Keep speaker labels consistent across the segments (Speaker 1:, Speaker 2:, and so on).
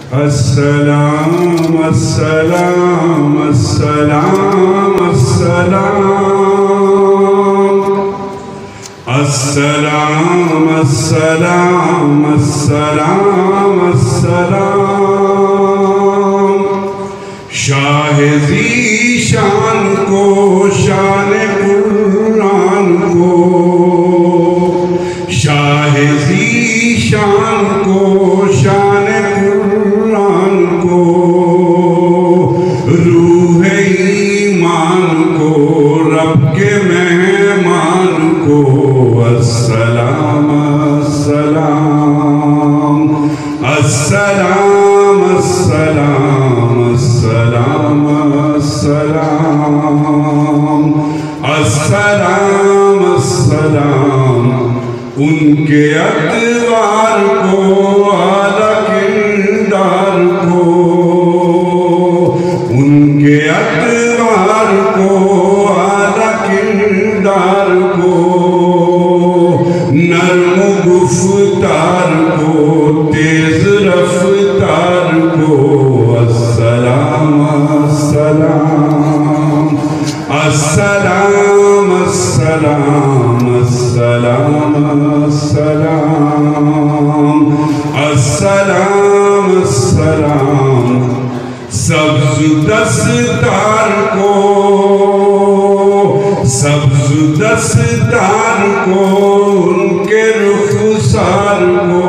Speaker 1: السلام السلام السلام السلام السلام السلام السلام السلام شاہ ذیشان کو شان قرآن کو شاہ ذیشان کو شان قرآن کو روح ایمان کو رب کے مہمان کو السلام السلام السلام السلام السلام السلام السلام السلام ان کے ادوار کو اعلیٰ کردار کو ان کے ادوار کو اعلیٰ کردار کو نرم گفتار کو تیز رفتار کو السلام السلام السلام السلام السلام السلام السلام السلام سبز دستار کو سبز دستار کو ان کے رخسار کو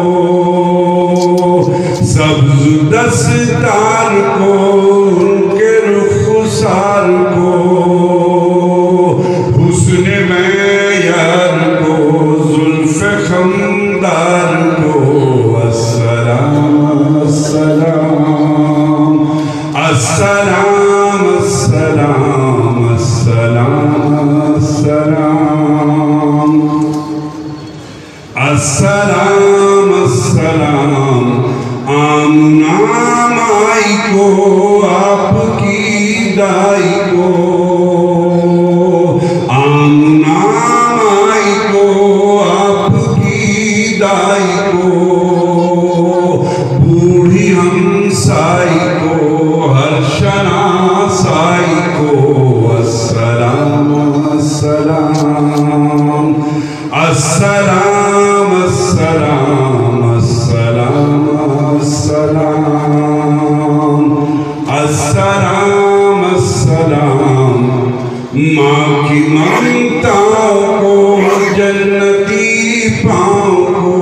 Speaker 1: سبز دستار کو ان کے رخسار کو حسن معیار کو زلف خمدار کو السلام السلام السلام السلام السلام السلام السلام آمنہ مائی کو آپ کی دائی کو آمنہ مائی کو آپ کی دائی کو بوڑھی ہمسائی کو ہر شناسائی کو السلام السلام السلام السلام السلام السلام السلام ماں کی ممتاؤں کو جنتی پاؤں کو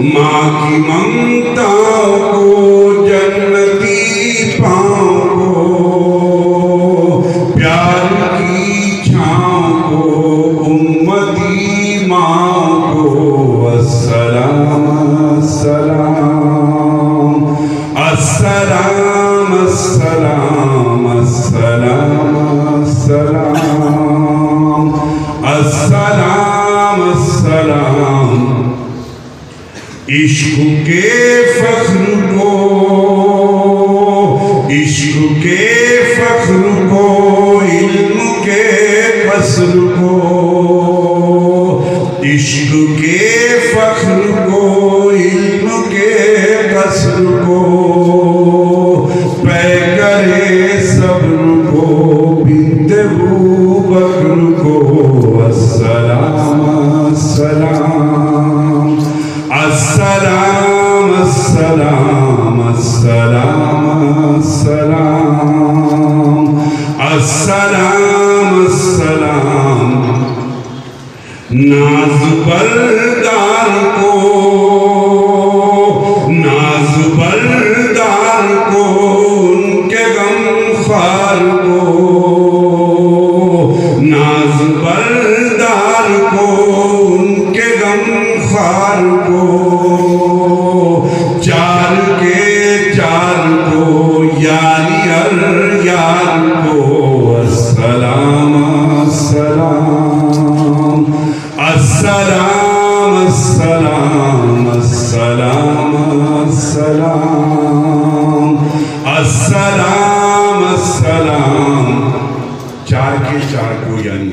Speaker 1: ماں کی ممتاؤں کو جنتی پاؤں کو پیار کی چھاؤں کو امتی ماں کو السلام السلام السلام السلام السلام السلام السلام السلام عشق کے فخر کو عشق کے فخر کو علم کے قصر کو عشق کے فخر کو علم کے قصر کو پیکر صبر کو بنت ابوبکر کو السلام السلام السلام السلام السلام السلام السلام ناز بردار کو ناز بردار کو ان کے غم خوار کو ناز بردار کو ان کے غم خوار کو چار کے چار کو یاری ہر یار کو السلام السلام السلام السلام السلام السلام السلام السلام چار کے چار کو یعنی